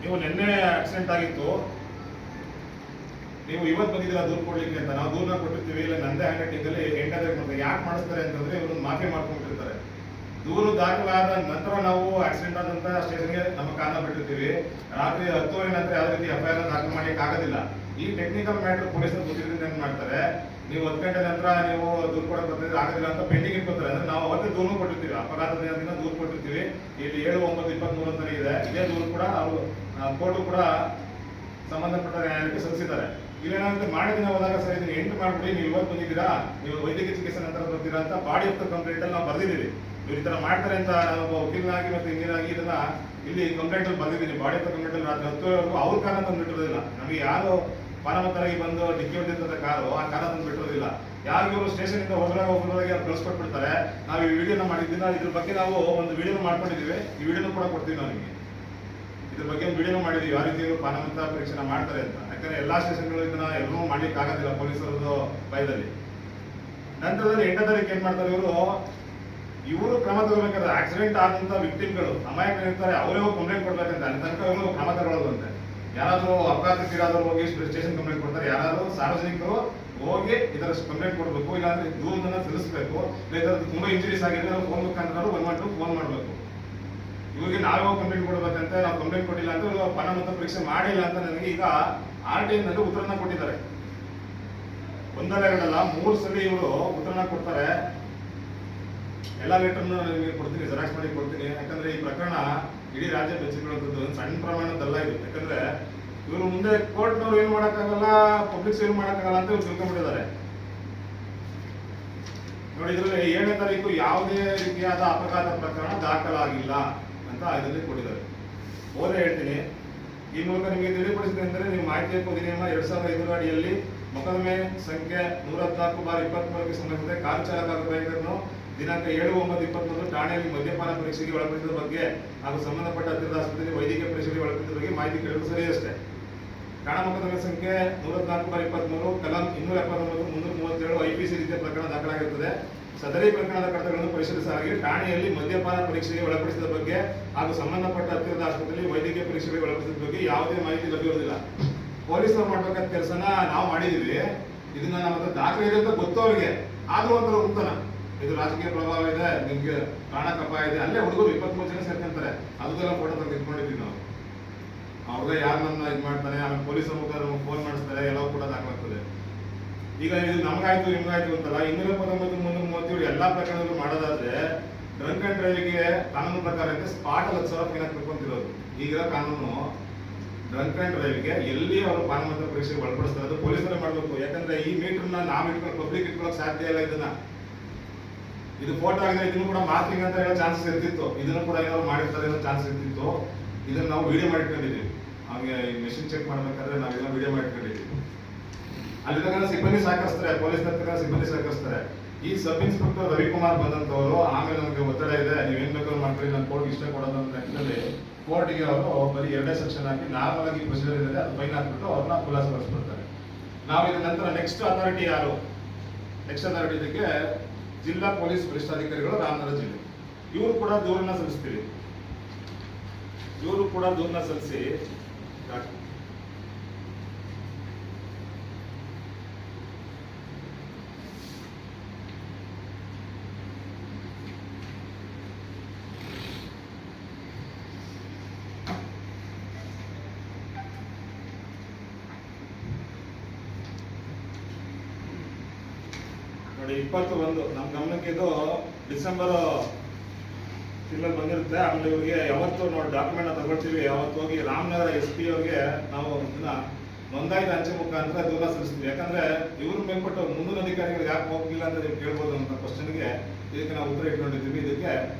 ನೀವು ನಿನ್ನೆ ಆಕ್ಸಿಡೆಂಟ್ ಆಗಿತ್ತು, ನೀವು ಇವತ್ತು ಬಂದಿದ್ದೀರಾ ದೂರು ಕೊಡ್ಲಿಕ್ಕೆ ಅಂತ. ನಾವು ದೂರನ್ನ ಕೊಟ್ಟಿರ್ತೀವಿ, ಇಲ್ಲ ನಂದೇ ಹ್ಯಾಂಡ್ ರೈಟಿಂಗ್ ಅಲ್ಲಿ 8ನೇ ತಾರೀಕು ಮಾಡ್ತಾರೆ. ಯಾಕೆ ಮಾಡಿಸ್ತಾರೆ ಅಂತಂದ್ರೆ ಇವ್ರನ್ನ ಮಾಫಿ ಮಾಡ್ಕೊಂಡಿರ್ತಾರೆ. ದೂರು ದಾಖಲಾದ ನಂತರ ನಾವು ಆಕ್ಸಿಡೆಂಟ್ ಆದಂತ ಸ್ಟೇಷನ್ಗೆ ನಮ್ಮ ಕಾರಣ ಬಿಟ್ಟಿರ್ತೀವಿ. ರಾತ್ರಿ 10:30 ನಂತರ ಯಾವುದೇ ರೀತಿ FIR ದಾಖಲು ಮಾಡಲಿಕ್ಕೆ ಆಗೋದಿಲ್ಲ. ಈ ಟೆಕ್ನಿಕಲ್ ಮ್ಯಾಟರ್ ಪೊಲೀಸರು ಗೊತ್ತಿರೋದ್ರಿಂದ ಏನ್ ಮಾಡ್ತಾರೆ, ನೀವು 10 ಗಂಟೆ ನಂತರ ನೀವು ದೂರು ಕೊಡಕ್ಕೆ ಬರ್ತಿದ್ರೆ ಆಗೋದಿಲ್ಲ ಅಂತ ಪೆಂಡಿಂಗ್ ಇಟ್ಕೊತಾರೆ. ಅಂದ್ರೆ ನಾವು ಅವತ್ತೇ ದೂರು ಕೊಟ್ಟಿರ್ತೀವಿ, ಅಪಘಾತದ ದಿನ ದೂರು ಕೊಟ್ಟಿರ್ತೀವಿ. ಇಲ್ಲಿ 7/9/23 ಅಂತ ಇದೆ. ಇದೇ ದೂರು ಕೂಡ ಅವರು ಕೋರ್ಟ್ ಕೂಡ ಸಂಬಂಧಪಟ್ಟ ನ್ಯಾಯಾಲಯಕ್ಕೆ ಸಲ್ಲಿಸಿದ್ದಾರೆ. ಇಲ್ಲೇನಾಗುತ್ತೆ, ಮಾಡಿದ ದಿನ ಹೋದಾಗ ಸರ್ ಇದನ್ನ 8 ಮಾಡ್ಬಿಡಿ, ನೀವು ಇವತ್ತು ಬಂದಿದ್ದೀರಾ, ನೀವು ವೈದ್ಯಕೀಯ ಚಿಕಿತ್ಸೆ ನಂತರ ಬರ್ತೀರಾ ಅಂತ ಬಾಡಿ ಆಫ್ ದ ಕಂಪ್ಲೇಂಟ್ ಅಲ್ಲಿ ನಾವು ಬರ್ದಿದ್ದೀವಿ. ಇವ್ರು ಈ ತರ ಮಾಡ್ತಾರೆ ಅಂತ ನಾನು ಒಬ್ಬ ವಕೀಲನಾಗಿ ಮತ್ತೆ ಇಂಜಿನಿಯರಾಗಿ ಇದನ್ನ ಇಲ್ಲಿ ಕಂಪ್ಲೇಂಟ್ ಅಲ್ಲಿ ಬಂದಿದ್ದೀನಿ. ಬಾಡಿ ಆಫ್ ದ ಕಂಪ್ಲೇಂಟ್ ಅಲ್ಲಿ ರಾತ್ರಿ 10 ಅವ್ರ ಕಾರಣ ತಂದು ಬಿಟ್ಟಿರೋದಿಲ್ಲ. ನಮಗೆ ಯಾರು ಪಾನಮತ್ತರಾಗಿ ಬಂದು ಡಿಕ್ಕಿ ಹೊಡೆದಿರ್ತದ ಕಾರು ಆ ಕಾರಣ ತಂದು ಬಿಟ್ಟಿರೋದಿಲ್ಲ. ಯಾರು ಇವರು ಸ್ಟೇಷನ್ ಇಂದ ಒಬ್ಬರಾಗಿ ಅವ್ರು ಕಳಿಸ್ಕೊಟ್ಬಿಡ್ತಾರೆ. ನಾವು ಈ ವಿಡಿಯೋನ ಮಾಡಿದ್ದೀನ, ಇದ್ರ ಬಗ್ಗೆ ನಾವು ಒಂದು ವಿಡಿಯೋನ ಮಾಡ್ಕೊಂಡಿದ್ದೀವಿ. ಈ ವಿಡಿಯೋನ ಕೂಡ ಕೊಡ್ತೀವಿ ನಾವು ನಿಮಗೆ. ಇದ್ರ ಬಗ್ಗೆ ಒಂದು ವಿಡಿಯೋನ ಮಾಡಿದೀವಿ, ಯಾವ ರೀತಿ ಪಾನಮತ್ತ ಪರೀಕ್ಷೆನ ಮಾಡ್ತಾರೆ ಅಂತ. ಯಾಕಂದ್ರೆ ಎಲ್ಲಾ ಸ್ಟೇಷನ್ಗಳು ಇದನ್ನ ಎಲ್ಲರೂ ಮಾಡ್ಲಿಕ್ಕೆ ಆಗೋದಿಲ್ಲ ಪೊಲೀಸರದ್ದು ಭಯದಲ್ಲಿ. ನಂತರದಲ್ಲಿ 8ನೇ ತಾರೀಕು ಏನ್ ಮಾಡ್ತಾರೆ ಇವರು ಕ್ರಮ ತಗೋಬೇಕಾದ್ರೆ ಆಕ್ಸಿಡೆಂಟ್ ಆದಂತ ವಿಕ್ಟಿಮ್ಗಳು ಅಮಾಯಕರು ಇರ್ತಾರೆ, ಅವರೇ ಹೋಗಿ ಕಂಪ್ಲೇಂಟ್ ಕೊಡ್ಬೇಕಂತ. ಅಲ್ಲಿ ತನಕ ಇವರು ಕ್ರಮ ತಗೊಳ್ಳೋದಂತೆ. ಯಾರಾದ್ರೂ ಅಪಘಾತಕ್ಕೀರಾದ್ರು ಹೋಗಿ ಸ್ಟೇಷನ್ ಕಂಪ್ಲೇಂಟ್ ಕೊಡ್ತಾರೆ, ಯಾರಾದ್ರೂ ಸಾರ್ವಜನಿಕರು ಹೋಗಿ ಇದರ ಕಂಪ್ಲೇಂಟ್ ಕೊಡಬೇಕು, ಇಲ್ಲಾಂದ್ರೆ ದೂರನ್ನ ಸಲ್ಲಿಸಬೇಕು. ಇಲ್ಲ ತುಂಬಾ ಇಂಜುರೀಸ್ ಆಗಿದೆ ಫೋನ್ ಮುಖಾಂತರ 112 ಫೋನ್ ಮಾಡಬೇಕು. ಇವ್ರಿಗೆ ನಾವೇ ಹೋಗಿ ಕಂಪ್ಲೇಂಟ್ ಕೊಡ್ಬೇಕಂತ. ನಾವು ಕಂಪ್ಲೇಂಟ್ ಕೊಟ್ಟಿಲ್ಲ ಅಂತ ಇವರು ಪಾನಮತ್ತ ಪರೀಕ್ಷೆ ಮಾಡಿಲ್ಲ ಅಂತ ನನಗೆ ಈಗ RTI ನಲ್ಲಿ ಉತ್ತರನ ಕೊಟ್ಟಿದ್ದಾರೆ. ಒಂದಲ್ಲ ಎರಡಲ್ಲ 3 ಸಲ ಇವರು ಉತ್ತರನ ಕೊಡ್ತಾರೆ. ಎಲ್ಲಾ ಲೆಟರ್ನ ನಿಮಗೆ ಕೊಡ್ತೀನಿ, ಜೆರಾಕ್ಸ್ ಮಾಡಿ ಕೊಡ್ತೀನಿ. ಯಾಕಂದ್ರೆ ಈ ಪ್ರಕರಣ ಇಡೀ ರಾಜ್ಯ ಬೆಚ್ಚಿಕೊಳ್ಳುವಂಥದ್ದು ಒಂದು ಸಣ್ಣ ಪ್ರಮಾಣದಲ್ಲ ಇದು. ಯಾಕಂದ್ರೆ ಇವರು ಮುಂದೆ ಕೋರ್ಟ್ನವ್ರು ಏನ್ ಮಾಡಕ್ಕಾಗಲ್ಲ, ಪಬ್ಲಿಕ್ಸ್ ಏನು ಮಾಡಕ್ಕಾಗಲ್ಲ ಅಂತ ಇವ್ರು ತಿಳ್ಕೊಂಡ್ಬಿಟ್ಟಿದ್ದಾರೆ. ನೋಡಿ, ಇದ್ರಲ್ಲಿ 7ನೇ ತಾರೀಕು ಯಾವುದೇ ರೀತಿಯಾದ ಅಪಘಾತ ಪ್ರಕರಣ ದಾಖಲಾಗಿಲ್ಲ ಅಂತ ಇದರಲ್ಲಿ ಕೊಟ್ಟಿದ್ದಾರೆ. ಓದೇ ಹೇಳ್ತೀನಿ. ಈ ಮೂಲಕ ನಿಮಗೆ ತಿಳಿಪಡಿಸಿದೆ ಅಂದರೆ, ನೀವು ಮಾಹಿತಿ ಹಕ್ಕು ಅಧಿನಿಯಮ 2005 ಅಡಿಯಲ್ಲಿ ಮೊಕದ್ದಮೆ ಸಂಖ್ಯೆ 114/23ಕ್ಕೆ ಸಂಬಂಧಿಸಿದ ಕಾರು ಚಾಲಕ ಹಾಗೂ ಡ್ರೈವರ್‌ನ್ನು ದಿನಾಂಕ 7/9/23 ಠಾಣೆಯಲ್ಲಿ ಮದ್ಯಪಾನ ಪರೀಕ್ಷೆಗೆ ಒಳಪಡಿಸಿದ ಬಗ್ಗೆ ಹಾಗೂ ಸಂಬಂಧಪಟ್ಟ ಹತ್ತಿರದ ಆಸ್ಪತ್ರೆಯಲ್ಲಿ ವೈದ್ಯಕೀಯ ಪರೀಕ್ಷೆಗೆ ಒಳಪಡಿಸಿದ ಬಗ್ಗೆ ಮಾಹಿತಿ ಕೇಳಲು ಸರಿಯಷ್ಟೇ. ಠಾಣಾ ಮೊಕದ್ದಮೆ ಸಂಖ್ಯೆ 114/23 ಕಲಂ 279 IPC ರೀತಿಯ ಪ್ರಕರಣ ದಾಖಲಾಗಿರುತ್ತದೆ. ಸದರಿ ಪ್ರಕರಣದ ಕಡತಗಳನ್ನು ಪರಿಶೀಲಿಸಲಾಗಿ ಠಾಣೆಯಲ್ಲಿ ಮದ್ಯಪಾನ ಪರೀಕ್ಷೆಗೆ ಒಳಪಡಿಸಿದ ಬಗ್ಗೆ ಹಾಗೂ ಸಂಬಂಧಪಟ್ಟ ಹತ್ತಿರದ ಆಸ್ಪತ್ರೆಯಲ್ಲಿ ವೈದ್ಯಕೀಯ ಪರೀಕ್ಷೆಗೆ ಒಳಪಡಿಸಿದ ಬಗ್ಗೆ ಯಾವುದೇ ಮಾಹಿತಿ ಲಭ್ಯವಿರುವುದಿಲ್ಲ. ಪೊಲೀಸರು ಮಾಡಬೇಕಾದ ಕೆಲಸನ ನಾವು ಮಾಡಿದೀವಿ. ಇದನ್ನ ನಮ್ಮ ಹತ್ರ ದಾಖಲೆ ಇದೆ ಅಂತ ಗೊತ್ತು ಅವ್ರಿಗೆ, ಆದ್ರೂ ಒಂಥರ ಉಂಟನ ಇದು ರಾಜಕೀಯ ಪ್ರಭಾವ ಇದೆ, ನಿಮ್ಗೆ ಪ್ರಾಣಕ್ಕೆ ಅಪಾಯ ಇದೆ. ಅಲ್ಲೇ ಹುಡುಗರು 23 ಜನ ಸೇರ್ಕೊಂತಾರೆ. ಅದಕ್ಕೆಲ್ಲ ಫೋಟೋ ತಂದು ಇಟ್ಕೊಂಡಿದ್ದೀವಿ ನಾವು. ಅವ್ರಿಗೆ ಯಾರನ್ನ ಇದು ಮಾಡ್ತಾರೆ, ಆಮೇಲೆ ಪೊಲೀಸರ ಮುಖಾಂತರ ಫೋನ್ ಮಾಡಿಸ್ತಾರೆ, ಎಲ್ಲವೂ ಕೂಡ ದಾಖಲಾಗ್ತದೆ. ಈಗ ಇದು ನಮ್ಗಾಯ್ತು ನಿಮ್ಗಾಯ್ತು ಅಂತಲ್ಲ, 219 ಎಲ್ಲಾ ಪ್ರಕರಣಗಳು ಮಾಡೋದಾದ್ರೆ ಡ್ರಂಕ್ ಅಂಡ್ ಡ್ರೈವಿಂಗ್ಗೆ ಕಾನೂನು ಪ್ರಕಾರ ಸ್ಪಾಟ್ 10,000 ಫೈನ್ ಹಾಕ್ಬೇಕು ಅಂತಿರೋದು. ಈಗಿರೋ ಕಾನೂನು ಡ್ರಂಕ್ ಅಂಡ್ ಡ್ರೈವಿಂಗ್ಗೆ ಎಲ್ಲಿ ಅವರು ಪಾನಮತ್ತ ಪರೀಕ್ಷೆಗೆ ಒಳಪಡಿಸ್ತಾರೆ ಅದು ಪೊಲೀಸರೇ ಮಾಡಬೇಕು. ಯಾಕಂದ್ರೆ ಈ ಮೀಟರ್ನ ನಾವು ಇಟ್ಕೊಂಡು ಪಬ್ಲಿಕ್ ಇಟ್ಕೊಳಕ್ ಸಾಧ್ಯ ಇಲ್ಲ. ಇದು ಫೋಟೋ ಆಗಿದೆ, ಇದನ್ನು ಕೂಡ ಮಾರ್ಕಿಂಗ್ ಅಂತ ಹೇಳೋ ಚಾನ್ಸಸ್ ಇರ್ತಿತ್ತು. ಇದನ್ನು ಕೂಡ ಏನಾದ್ರು ಮಾಡಿರ್ತಾರೆ ಅನ್ನೋ ಚಾನ್ಸ್ ಇರ್ತಿತ್ತು. ಇದನ್ನ ನಾವು ವಿಡಿಯೋ ಮಾಡಿಟ್ಕೊಂಡಿದ್ದೀವಿ. ಹಾಗೆ ಮೆಷಿನ್ ಚೆಕ್ ಮಾಡ್ಬೇಕಾದ್ರೆ ನಾವೆಲ್ಲ ವಿಡಿಯೋ ಮಾಡಿಟ್ಕೊಂಡಿದ್ದೀವಿ. ಅಲ್ಲಿ ತನಕ ಸಿಬ್ಬಂದಿ ಸಹಕರಿಸ್ತಾರೆ, ಪೊಲೀಸ್ ತನಕ ಸಿಬ್ಬಂದಿ ಸಹಕರಿಸ್ತಾರೆ. ಈ ಸಬ್ ಇನ್ಸ್ಪೆಕ್ಟರ್ ರವಿಕುಮಾರ್ ಬಂದಂತವರು ಆಮೇಲೆ ನಮಗೆ ಒತ್ತಡ ಇದೆ, ನೀವೇನ್ ಬೇಕಾದ್ರೂ ಮಾಡ್ಕೊಳ್ಳಿ, ನಾನು ಕೋರ್ಟ್ ಇಷ್ಟ ಕೊಡೋದು ಅಂತ ಲೆಕ್ಕದಲ್ಲಿ ಕೋರ್ಟ್ಗೆ ಅವರು ಬರೀ 2 ಸೆಕ್ಷನ್ ಹಾಕಿ ನಾರ್ಮಲ್ ಆಗಿ ಪ್ರೊಸೀಜರ್ ಇದೆ ಅದು ಫೈನ್ ಹಾಕ್ಬಿಟ್ಟು ಅವ್ರನ್ನ ಖುಲಾಸಗೊಳಿಸ್ಬಿಡ್ತಾರೆ. ನಾವು ಇದರ ನಂತರ ನೆಕ್ಸ್ಟ್ ಅಥಾರಿಟಿ ಯಾರು? ನೆಕ್ಸ್ಟ್ ಅಥಾರಿಟಿ ಇದಕ್ಕೆ ಜಿಲ್ಲಾ ಪೊಲೀಸ್ ವರಿಷ್ಠಾಧಿಕಾರಿಗಳು ರಾಮನಗರ ಜಿಲ್ಲೆ. ಇವರು ಕೂಡ ದೂರನ್ನ ಸಲ್ಲಿಸ್ತೀವಿ. ಇವರು ಕೂಡ ದೂರನ್ನ ಸಲ್ಲಿಸಿ ನೋಡಿ 21 ನಮ್ಮ ಗಮನಕ್ಕೆ ಇದು ಡಿಸೆಂಬರ್ ತಿಂಗಳಲ್ಲಿ ಬಂದಿರುತ್ತೆ. ಆಮೇಲೆ ಇವ್ರಿಗೆ ಯಾವತ್ತು ನೋಡಿ ಡಾಕ್ಯುಮೆಂಟ್ ತಗೊಳ್ತೀವಿ, ಯಾವತ್ತು ಹೋಗಿ ರಾಮನಗರ SP ಅವ್ರಿಗೆ ನಾವು ಇದನ್ನ ನೋಂದಾಯಿತ ಅಂಚೆ ಮುಖಾಂತರ ದೂರ ಸಲ್ಲಿಸ್ತೀವಿ. ಯಾಕಂದ್ರೆ ಇವ್ರ ಮೇಲ್ಪಟ್ಟು ಮುಂದಿನ ಅಧಿಕಾರಿಗಳು ಯಾಕೆ ಹೋಗಿಲ್ಲ ಅಂತ ನೀವು ಕೇಳ್ಬೋದು ಅಂತ ಕ್ವಶನ್ಗೆ ಇದಕ್ಕೆ ನಾವು ಉತ್ತರ ಇಟ್ಕೊಂಡಿದ್ದೀವಿ. ಇದಕ್ಕೆ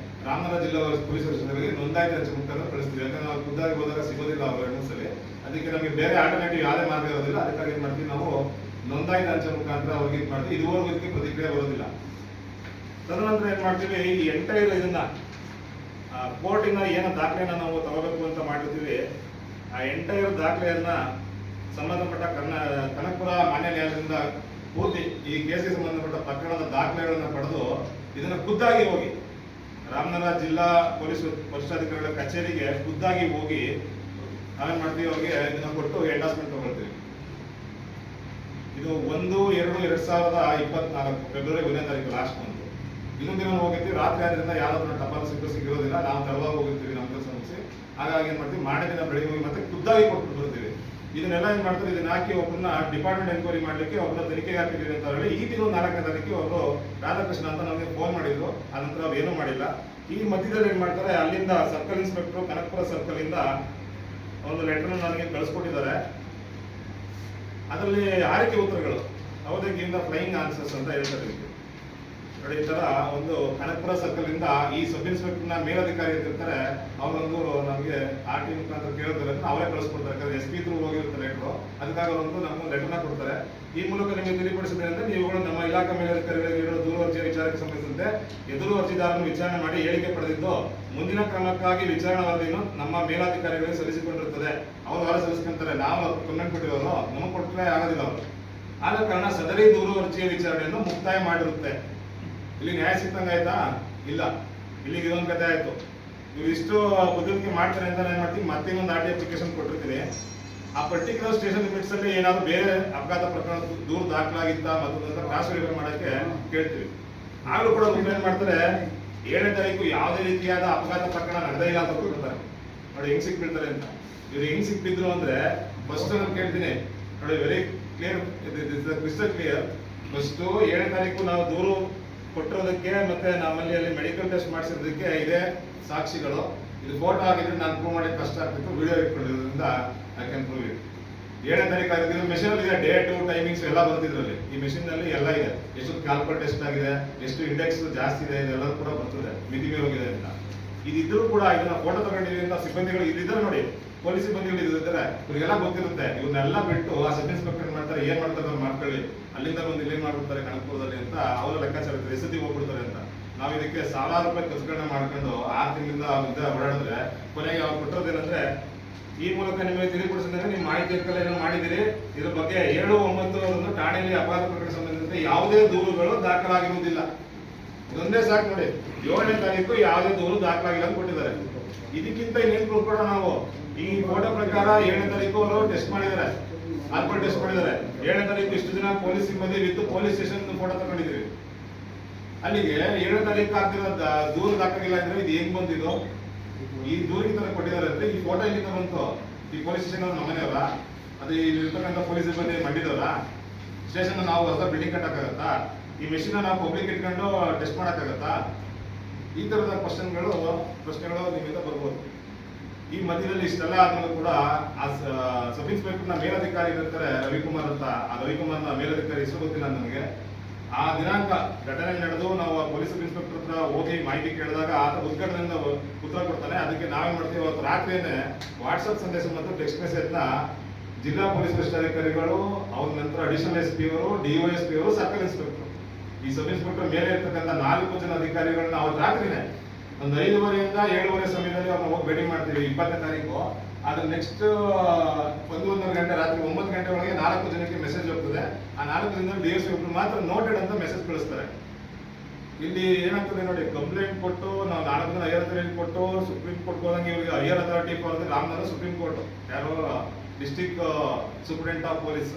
ರಾಮನಗರ ಜಿಲ್ಲಾ ಪೊಲೀಸ್ ವರಿಷ್ಠರಿಗೆ ನೋಂದಾಯಿತ ಅಂಚೆ ಮುಖಾಂತರ ಕಳಿಸ್ತೀವಿ. ಯಾಕಂದ್ರೆ ನಾವು ಖುದ್ದಾಗಿ ಹೋದಾಗ ಸಿಗೋದಿಲ್ಲ ಅವರು 2 ಸಲ. ಅದಕ್ಕೆ ನಮಗೆ ಬೇರೆ ಆಲ್ಟರ್ನೇಟಿವ್ ಯಾವುದೇ ಮಾರ್ಗ ಇರೋದಿಲ್ಲ. ಅದಕ್ಕಾಗಿ ಏನ್ ಮಾಡ್ತೀವಿ, ನಾವು ನೋಂದಾಯಿತ ಅಂಚೆ ಮುಖಾಂತರ ಅವ್ರಿಗೆ ಇದು ಮಾಡ್ತೀವಿ. ಇದುವರೆಗೂ ಇದಕ್ಕೆ ಪ್ರತಿಕ್ರಿಯೆ ಬರೋದಿಲ್ಲ. ತದನಂತರ ಏನ್ ಮಾಡ್ತೀವಿ, ಈ ಎಂಟೈರ್ ಇದನ್ನ ಕೋರ್ಟಿನ ಏನೋ ದಾಖಲೆಯನ್ನ ನಾವು ತಗೋಬೇಕು ಅಂತ ಮಾಡಿರ್ತೀವಿ. ಆ ಎಂಟೈರ್ ದಾಖಲೆಯನ್ನ ಸಂಬಂಧಪಟ್ಟ ಕನಕಪುರ ಮಾನ್ಯ ನ್ಯಾಯಾಲಯದಿಂದ ಪೂರ್ತಿ ಈ ಕೇಸಿಗೆ ಸಂಬಂಧಪಟ್ಟ ಪ್ರಕರಣದ ದಾಖಲೆಗಳನ್ನ ಪಡೆದು ಇದನ್ನ ಖುದ್ದಾಗಿ ಹೋಗಿ ರಾಮನಗರ ಜಿಲ್ಲಾ ಪೊಲೀಸ್ ವರಿಷ್ಠಾಧಿಕಾರಿಗಳ ಕಚೇರಿಗೆ ಖುದ್ದಾಗಿ ಹೋಗಿ ನಾವೇನ್ ಮಾಡ್ತೀವಿ, ಅವ್ರಿಗೆ ಇದನ್ನ ಕೊಟ್ಟು ಎಂಡಾಸ್ಮೆಂಟ್ ತಗೊಳ್ತೀವಿ. ಇದು 1/2/2024 ಫೆಬ್ರವರಿ 1ನೇ ತಾರೀಕು ಲಾಸ್ಟ್ ಮಂತ್. ಇನ್ನೊಂದು ದಿನ ಹೋಗಿರ್ತೀವಿ, ರಾತ್ರಿ ಆದ್ರಿಂದ ಯಾವ್ದಾದ್ರು ಟಪಾಲು ಸಿಗಿರೋದಿಲ್ಲ, ನಾವು ತಡವಾಗಿ ಹೋಗಿರ್ತೀವಿ ನಮ್ಮ ಕೆಲಸ ಮುಗಿಸಿ. ಹಾಗಾಗಿ ಏನ್ ಮಾಡ್ತೀವಿ, ಮಾಡೇ ದಿನ ಬೆಳಿಗ್ಗೆ ಹೋಗಿ ಮತ್ತೆ ಖುದ್ದಾಗಿ ಕೊಟ್ಟು ಬರ್ತೀವಿ. ಇದನ್ನೆಲ್ಲ ಏನ್ ಮಾಡ್ತಾರೆ, ಇದನ್ನ ಹಾಕಿ ಒಬ್ಬರನ್ನ ಡಿಪಾರ್ಟ್ಮೆಂಟ್ ಎನ್ಕ್ವೈರಿ ಮಾಡ್ಲಿಕ್ಕೆ ಒಬ್ಬರ ತನಿಖೆಗೆ ಹಾಕಿದ್ದೀವಿ ಅಂತ ಹೇಳಿ ಈ ತಿಂಗಳು 4ನೇ ತಾರೀಕಿಗೆ ಅವರು ರಾಧಾಕೃಷ್ಣ ಅಂತ ನಮಗೆ ಫೋನ್ ಮಾಡಿದ್ರು. ಆನಂತರ ಅವ್ರು ಏನೂ ಮಾಡಿಲ್ಲ. ಈ ಮಧ್ಯದಲ್ಲಿ ಏನ್ ಮಾಡ್ತಾರೆ, ಅಲ್ಲಿಂದ ಸರ್ಕಲ್ ಇನ್ಸ್ಪೆಕ್ಟರ್ ಕನಕಪುರ ಸರ್ಕಲ್ ಇಂದ ಒಂದು ಲೆಟರ್ ನನಗೆ ಕಳಿಸ್ಕೊಟ್ಟಿದ್ದಾರೆ. ಅದರಲ್ಲಿ ಆರೈಕೆ ಉತ್ತರಗಳು, ಅವಧಿಗಿಂತ ಫ್ಲೈಯಿಂಗ್ ಆನ್ಸರ್ಸ್ ಅಂತ ಹೇಳ್ತಾರೆ. ನೋಡಿ, ಈ ತರ ಒಂದು ಕನಕಪುರ ಸರ್ಕಲ್ ಇಂದ ಈ ಸಬ್ ಇನ್ಸ್ಪೆಕ್ಟರ್ ನ ಮೇಲಧಿಕಾರಿ ಇರ್ತಾರೆ, ಅವರೊಂದು ನಮಗೆ ಆರ್ ಟಿ ಮುಖಾಂತರ ಕೇಳಿದ್ರೆ ಅವರೇ ಕಳಿಸ್ಕೊಡ್ತಾರೆ. ಯಾಕಂದ್ರೆ ಎಸ್ ಪಿ ಥ್ರೂ ಹೋಗಿರುತ್ತೆ ಲೆಟರ್, ಅದಕ್ಕಾಗಿ ಅವರೊಂದು ನಮ್ಗೆ ಲೆಟರ್ನ ಕೊಡ್ತಾರೆ. ಈ ಮೂಲಕ ನಿಮಗೆ ತಿಳಿಪಡಿಸಿದೆ ಅಂದ್ರೆ ನೀವುಗಳು ನಮ್ಮ ಇಲಾಖಾ ಮೇಲಧಿಕಾರಿಗಳಿಗೆ ಇರುವ ದೂರವರ್ಜಿಯ ವಿಚಾರಕ್ಕೆ ಸಂಬಂಧಿಸಿದಂತೆ ಎದುರು ಅರ್ಜಿದಾರನ್ನು ವಿಚಾರಣೆ ಮಾಡಿ ಹೇಳಿಕೆ ಪಡೆದಿದ್ದು ಮುಂದಿನ ಕ್ರಮಕ್ಕಾಗಿ ವಿಚಾರಣಾ ವರದಿಯನ್ನು ನಮ್ಮ ಮೇಲಾಧಿಕಾರಿಗಳಿಗೆ ಸಲ್ಲಿಸಿಕೊಂಡಿರುತ್ತದೆ. ಅವರು ಹೊರ ಸಲ್ಲಿಸ್ಕೊಂತಾರೆ. ನಾವು ಕಮೆಂಟ್ ಕೊಟ್ಟಿರೋರು ನಮಗೆ ಕೊಟ್ಟರೆ ಆಗೋದಿಲ್ಲ ಅವರು. ಆದ ಕಾರಣ ಸದರಿ ದೂರು ಅರ್ಜಿಯ ವಿಚಾರಣೆಯನ್ನು ಮುಕ್ತಾಯ ಮಾಡಿರುತ್ತೆ. ಇಲ್ಲಿ ನ್ಯಾಯ ಸಿಕ್ಕಂಗ ಆಯ್ತಾ? ಇಲ್ಲ. ಇಲ್ಲಿಗೆ ಇದೊಂದು ಕಥೆ ಆಯ್ತು. ನೀವು ಇಷ್ಟು ಬುದ್ಧಿವಂತಿಕೆ ಮಾಡ್ತಾರೆ ಅಂತ ನಾನು ಮಾಡ್ತೀನಿ. ಮತ್ತೆ ಇನ್ನೊಂದು ಆರ್ ಟಿ ಅಪ್ಲಿಕೇಶನ್ ಕೊಟ್ಟಿರ್ತೀನಿ. ಆ ಪರ್ಟಿಕ್ಯುಲರ್ ಸ್ಟೇಷನ್ ಲಿಮಿಟ್ಸ್ ಅಲ್ಲಿ ಏನಾದ್ರು ಬೇರೆ ಅಪಘಾತ ಪ್ರಕರಣ ದೂರ ದಾಖಲಾಗಿತ್ತ ಮತ್ತು ಕ್ರಾಸ್ ವೆರಿಫೈ ಮಾಡಕ್ಕೆ ಕೇಳ್ತೀವಿ. ಆಗಲೂ ಕೂಡ ಏನ್ ಮಾಡ್ತಾರೆ, 7ನೇ ತಾರೀಕು ಯಾವುದೇ ರೀತಿಯಾದ ಅಪಘಾತ ಪ್ರಕರಣ ನಡೆದೇ ಇಲ್ಲ ಅಂತ ಕೊಟ್ಟಿರ್ತಾರೆ. ನೋಡಿ ಹೆಂಗ್ ಸಿಕ್ಬಿಡ್ತಾರೆ ಅಂತ. ಇವ್ರು ಹೆಂಗ್ ಸಿಕ್ಬಿದ್ರು ಅಂದ್ರೆ ಫಸ್ಟ್ ನಾನು ಕೇಳ್ತೀನಿ ನೋಡಿ, very clear, crystal clear. First 7ನೇ ತಾರೀಕು ನಾವು ದೂರು ಕೊಟ್ಟಿರೋದಕ್ಕೆ ಮತ್ತೆ ನಮ್ಮಲ್ಲಿ ಅಲ್ಲಿ ಮೆಡಿಕಲ್ ಟೆಸ್ಟ್ ಮಾಡಿಸಿರೋದಕ್ಕೆ ಇದೇ ಸಾಕ್ಷಿಗಳು. ಇದು ಫೋಟೋ ಆಗಿದ್ರೆ ನಾನು ಪ್ರೂವ್ ಮಾಡಿ ಕಷ್ಟ ಆಗ್ತಿತ್ತು. ವಿಡಿಯೋ ಇಟ್ಕೊಂಡಿರೋದ್ರಿಂದ ಐ ಕ್ಯಾನ್ ಪ್ರೂವ್ ಇಟ್. 7ನೇ ತಾರೀಕು ಆಗಿದ್ರೆ ಮೆಷಿನ್ ಅಲ್ಲಿ ಇದೆ, ಡೇಟು ಟೈಮಿಂಗ್ಸ್ ಎಲ್ಲ ಬರ್ತಿದ್ರಲ್ಲಿ. ಈ ಮೆಷಿನ್ ನಲ್ಲಿ ಎಲ್ಲ ಇದೆ, ಎಷ್ಟು ಕ್ಯಾಲ್ಕುಲೇಟ್ ಟೆಸ್ಟ್ ಆಗಿದೆ, ಎಷ್ಟು ಇಂಡೆಕ್ಸ್ ಜಾಸ್ತಿ ಇದೆ, ಇದೆಲ್ಲ ಕೂಡ ಬರ್ತದೆ, ಮಿತಿ ಮೇಲೆ ಹೋಗಿದೆ ಅಂತ. ಇದಿದ್ರು ಕೂಡ ಇದನ್ನ ಫೋಟೋ ತಗೊಂಡಿದ್ದೀವಿ ಅಂತ ಸಿಬ್ಬಂದಿಗಳು ಇಲ್ಲಿದ್ದಾರೆ ನೋಡಿ, ಪೊಲೀಸ್ ಸಿಬ್ಬಂದಿಗಳು ಇದ್ದಾರೆ, ಇವ್ರಿಗೆಲ್ಲ ಗೊತ್ತಿರುತ್ತೆ. ಇವನ್ನೆಲ್ಲ ಬಿಟ್ಟು ಆ ಸಬ್ ಇನ್ಸ್ಪೆಕ್ಟರ್ ಮಾಡ್ತಾರೆ, ಏನ್ ಮಾಡ್ತಾರೆ ಅವ್ರು ಮಾಡ್ಕೊಳ್ಳಿ, ಅಲ್ಲಿಂದ ಒಂದು ಇಲ್ಲಿ ಮಾಡ್ಬಿಡ್ತಾರೆ ಕನಕಪುರದಲ್ಲಿ ಅಂತ ಅವರ ಲೆಕ್ಕಾಚಾರ ಎಸತಿ ಹೋಗ್ಬಿಡ್ತಾರೆ ಅಂತ. ನಾವು ಇದಕ್ಕೆ ಸಾವಿರಾರು ರೂಪಾಯಿ ಖರ್ಚುಗಳನ್ನ ಮಾಡ್ಕೊಂಡು 6 ತಿಂಗಳಿಂದ ಓಡಾಡಿದ್ರೆ ಕೊನೆಗೆ ಅವ್ರು ಕೊಟ್ಟಿರೋದೇನಂದ್ರೆ, ಈ ಮೂಲಕ ನಿಮಗೆ ತಿಳಿಪಡಿಸಿದ್ರೆ ನೀವು ಮಾಹಿತಿ ಏನೋ ಮಾಡಿದಿರಿ. ಇದ್ರ ಬಗ್ಗೆ 7/9 ಠಾಣೆಯಲ್ಲಿ ಅಪರಾಧ ಪ್ರಕರಣ ಸಂಬಂಧಿಸಿದಂತೆ ಯಾವುದೇ ದೂರುಗಳು ದಾಖಲಾಗಿರುವುದಿಲ್ಲ. ಇದೊಂದೇ ಸಾಕು ನೋಡಿ. 7ನೇ ತಾರೀಕು ಯಾವುದೇ ದೂರು ದಾಖಲಾಗಿಲ್ಲ ಅಂತ ಕೊಟ್ಟಿದ್ದಾರೆ. ಇದಕ್ಕಿಂತ ಇನ್ನೇನು ಪ್ರೂಫ್ ಕೊಡೋಣ ನಾವು? ಈ ಫೋಟೋ ಪ್ರಕಾರ 7ನೇ ತಾರೀಕು ಅವರು ಟೆಸ್ಟ್ ಮಾಡಿದ್ದಾರೆ, ಆಲ್ಕೋಹಾಲ್ ಟೆಸ್ಟ್ ಮಾಡಿದ್ದಾರೆ. 7ನೇ ತಾರೀಕು ಇಷ್ಟು ದಿನ ಪೊಲೀಸ್ ಸಿಬ್ಬಂದಿ ವಿತ್ ಪೊಲೀಸ್ ಸ್ಟೇಷನ್ ಫೋಟೋ ತಗೊಂಡಿದ್ದೀವಿ. ಅಲ್ಲಿಗೆ 7ನೇ ತಾರೀಕು ಆಗ್ತಿರೋ ದೂರ ದಾಖಲಾಗಿಲ್ಲ ಅಂದ್ರೆ ಇದು ಹೆಂಗ್ ಬಂದಿದ್ದು? ಈ ದೂರಿಗೆ ತರ ಕೊಟ್ಟಿದ್ದಾರೆ ಅಂದ್ರೆ ಈ ಫೋಟೋ ಎಲ್ಲಿಂದ ಬಂತು? ಈ ಪೊಲೀಸ್ ಸ್ಟೇಷನ್ ಅವ್ರು ನಮ್ಮನೆಯವರ? ಅದು ಇರ್ತಕ್ಕಂಥ ಪೊಲೀಸ್ ಸಿಬ್ಬಂದಿ ಮಂಡಿದವರ? ಸ್ಟೇಷನ್ ನಾವು ಹೊಸ ಬಿಲ್ಡಿಂಗ್ ಕಟ್ಟಕ್ಕಾಗತ್ತಾ? ಈ ಮೆಷಿನ್ ನಾವು ಪಬ್ಲಿಕ್ ಇಟ್ಕೊಂಡು ಟೆಸ್ಟ್ ಮಾಡಕ್ಕಾಗತ್ತಾ? ಈ ತರದ ಪ್ರಶ್ನೆಗಳು ನಿಮ್ಮಿಂದ ಬರ್ಬೋದು. ಈ ಮಧ್ಯದಲ್ಲಿ ಇಷ್ಟೆಲ್ಲ ಆದ್ಮೇಲೆ ಕೂಡ ಆ ಸಬ್ ಇನ್ಸ್ಪೆಕ್ಟರ್ನ ಮೇಲಧಿಕಾರಿ ಇರ್ತಾರೆ ರವಿಕುಮಾರ್ ಅಂತ. ಆ ರವಿಕುಮಾರ್ನ ಮೇಲಧಿಕಾರಿ ಹೆಸರು ಗೊತ್ತಿಲ್ಲ ನನಗೆ. ಆ ದಿನಾಂಕ ಘಟನೆ ನಡೆದು ನಾವು ಪೊಲೀಸ್ ಸಬ್ ಇನ್ಸ್ಪೆಕ್ಟರ್ ಹತ್ರ ಹೋಗಿ ಮಾಹಿತಿ ಕೇಳಿದಾಗ ಆತ ಉದ್ಘಾಟನೆಯಿಂದ ಉತ್ತರ ಕೊಡ್ತಾನೆ. ಅದಕ್ಕೆ ನಾವೇನ್ ಮಾಡ್ತೀವಿ, ಅವತ್ತು ರಾತ್ರಿಯೇ ವಾಟ್ಸ್ಆಪ್ ಸಂದೇಶ ಮತ್ತು ಟೆಕ್ಸ್ಟ್ ಮೆಸೇಜ್ ನ ಜಿಲ್ಲಾ ಪೊಲೀಸ್ ವರಿಷ್ಠಾಧಿಕಾರಿಗಳು, ಅವ್ರ ನಂತರ ಅಡಿಷನಲ್ ಎಸ್ ಪಿ ಅವರು, ಡಿವೈಎಸ್ಪಿ ಅವರು, ಸರ್ಕಲ್ ಇನ್ಸ್ಪೆಕ್ಟರ್, ಈ ಸಬ್ ಇನ್ಸ್ಪೆಕ್ಟರ್ ಮೇಲೆ ಇರ್ತಕ್ಕಂಥ 4 ಜನ ಅಧಿಕಾರಿಗಳನ್ನ ಅವತ್ತು ರಾತ್ರಿನೇ ಒಂದು 5:30 ಇಂದ 7:30 ಸಮಯದಲ್ಲಿ ಅವ್ರನ್ನ ಹೋಗಿ ಭೇಟಿ ಮಾಡ್ತೀವಿ 20ನೇ ತಾರೀಕು. ಅದ್ರ ನೆಕ್ಸ್ಟ್ 1-1.5 ಗಂಟೆ ರಾತ್ರಿ 9 ಗಂಟೆ ಒಳಗೆ 4 ಜನಕ್ಕೆ ಮೆಸೇಜ್ ಹೋಗ್ತದೆ. ಆ 4 ಜನದಲ್ಲಿ ಡಿಎಸ್ಪಿ ಒಬ್ರು ಮಾತ್ರ ನೋಟೆಡ್ ಅಂತ ಮೆಸೇಜ್ ಕಳಿಸ್ತಾರೆ. ಇಲ್ಲಿ ಏನಾಗ್ತದೆ ನೋಡಿ, ಕಂಪ್ಲೇಂಟ್ ಕೊಟ್ಟು ನಾವು 4 ಜನ ಹೈಯರ್ ಅಥಾರಿಟಿ ಕೊಟ್ಟು ಸುಪ್ರೀಂ ಕೋರ್ಟ್ ಹೋದಂಗೆ ಇವ್ರಿಗೆ higher authority for the Ramanagara supreme court, ಯಾರೋ ಡಿಸ್ಟ್ರಿಕ್ಟ್ ಸೂಪರಿಂಟೆಂಡೆಂಟ್ ಆಫ್ ಪೊಲೀಸ್,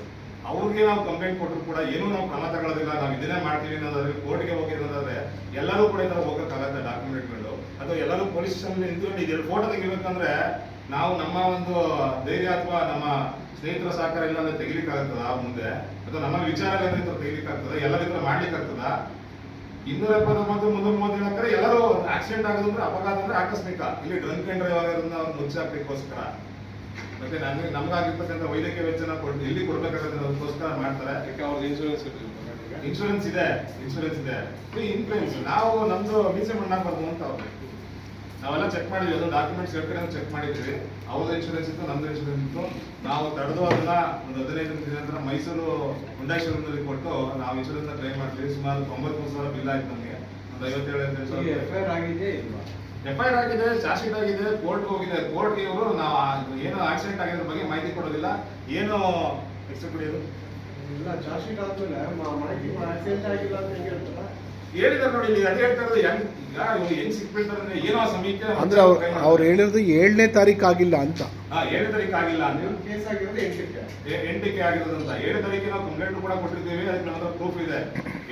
ಅವ್ರಿಗೆ ನಾವು ಕಂಪ್ಲೇಂಟ್ ಕೊಟ್ಟರು ಕೂಡ ಏನೂ ನಾವು ಕ್ರಮ ತಗೊಳ್ಳೋದಿಲ್ಲ, ನಾವು ಇದನ್ನೇ ಮಾಡ್ತೀವಿ ಅನ್ನೋದಾದ್ರೆ, ಕೋರ್ಟ್ಗೆ ಹೋಗಿರೋದಾದ್ರೆ ಎಲ್ಲರೂ ಕೂಡ ಇದರ ಹೋಗಕ್ಕಾಗತ್ತೆ ಡಾಕ್ಯುಮೆಂಟ್ ಗಳು. ಅಥವಾ ಎಲ್ಲರೂ ಪೊಲೀಸ್ ಸ್ಟೇಷನ್ ನಿಂತ್ಕೊಂಡು ಇದೆರಡು ಫೋಟೋ ತೆಗಿಬೇಕಂದ್ರೆ ನಾವು ನಮ್ಮ ಒಂದು ಧೈರ್ಯ ಅಥವಾ ನಮ್ಮ ಸ್ನೇಹಿತರ ಸಹಕಾರ ಇಲ್ಲ ಅಂದ್ರೆ ತೆಗಿಲಿಕ್ಕಾಗ್ತದ ಮುಂದೆ? ಅಥವಾ ನಮ್ಮ ವಿಚಾರ ತೆಗಿಲಿಕ್ಕಾಗ್ತದ? ಎಲ್ಲರಿಗೂ ಮಾಡ್ಲಿಕ್ಕಾಗ್ತದ? 279 330 ಎಲ್ಲರೂ ಆಕ್ಸಿಡೆಂಟ್ ಆಗೋದಂದ್ರೆ ಅಪಘಾತ ಅಂದ್ರೆ ಆಕಸ್ಮಿಕ. ಇಲ್ಲಿ ಡ್ರಂಕ್ ಅಂಡ್ ಡ್ರೈವ್ ಆಗೋದ್ರಿಂದ ಅವ್ರು ಮುಚ್ಚಾಕ್ಲಿಕ್ಕೋಸ್ಕರ ಮತ್ತೆ ನಮ್ಗಾಗಿರ್ತಕ್ಕಂಥ ವೈದ್ಯಕೀಯ ವೆಚ್ಚನ ಇಲ್ಲಿ ಕೊಡ್ಬೇಕಾಗೋದಕ್ಕೋಸ್ಕರ ಮಾಡ್ತಾರೆ. ಇನ್ಶೂರೆನ್ಸ್ ಇದೆ, ಇನ್ಫ್ಲೂಯೆನ್ಸ್ ನಾವು ನಮ್ದು ಮೀಸೆ ಮಣ್ಣಾಗ್ಬಾರ್ದು ಅಂತ ಅವ್ರು ನಾವೆಲ್ಲ ಚೆಕ್ ಮಾಡಿದ್ವಿ. ಅದೊಂದು ಡಾಕ್ಯುಮೆಂಟ್ಸ್ ಕಡೆ ಚೆಕ್ ಮಾಡಿದ್ವಿ. ಅವ್ರದ್ದು ಇನ್ಶೂರೆನ್ಸ್ ಇತ್ತು, ನಮ್ದು ಇನ್ಶೂರೆನ್ಸ್ ಇತ್ತು. ನಾವು ತಡೆದು ಅದನ್ನ ಒಂದು 15 ದಿನದ ನಂತರ ಮೈಸೂರು ಹುಂಡಾಯಿ ಶೋರೂಮ್ನಲ್ಲಿ ಕೊಟ್ಟು ನಾವು ಇನ್ಶೂರೆನ್ಸ್ ಕ್ಲೈಮ್ ಮಾಡ್ತೀವಿ. ಸುಮಾರು 93,000 ಬಿಲ್ ಆಯ್ತು ನಮಗೆ. ಒಂದು 57 ಎಫ್ಐಆರ್ ಆಗಿದೆ, ಚಾರ್ಜ್ ಶೀಟ್ ಆಗಿದೆ, ಕೋರ್ಟ್ ಹೋಗಿದೆ. ಕೋರ್ಟ್ಗೆ ಇವರು ನಾವು ಏನು ಆಕ್ಸಿಡೆಂಟ್ ಆಗಿರೋ ಬಗ್ಗೆ ಮಾಹಿತಿ ಕೊಡೋದಿಲ್ಲ, ಏನು ಎಕ್ಸೆಪ್ಟ್ ಕೊಡೋದು ಇಲ್ಲ. ಚಾರ್ಜ್ ಶೀಟ್ ಆದ್ಮೇಲೆ ಮಾಹಿತಿ ಆಕ್ಸಿಡೆಂಟ್ ಆಗಿಲ್ಲ ಅಂತ ಹೆಂಗೆ ಹೇಳ್ತಾರ ಹೇಳಿದಾರೆ ನೋಡಿ. ಇಲ್ಲಿ ಅದೇ ಹೇಳ್ತಾ ಇರೋದು ಹೆಂಗ್ ಸಿಕ್ಬಿಡ್ತಾರೆ ಅಂದ್ರೆ ಏನೋ ಸಮೀಕ್ಷೆ ಅಂದ್ರೆ ಅವ್ರು ಹೇಳಿರೋದು 7ನೇ ತಾರೀಕು ಆಗಿಲ್ಲ ಅಂತ. 7ನೇ ತಾರೀಕು ಆಗಿಲ್ಲ ಅಂತ. ಕೇಸ್ ಆಗಿರೋದು 8ಕ್ಕೆ ಆಗಿರೋದಂತ. 7ನೇ ತಾರೀಕಿಗೆ ನಾವು ಕಂಪ್ಲೇಂಟ್ ಕೂಡ ಕೊಟ್ಟಿರ್ತೀವಿ, ಅದಕ್ಕೆ ನಮ್ಮ ಹತ್ರ ಪ್ರೂಫ್ ಇದೆ.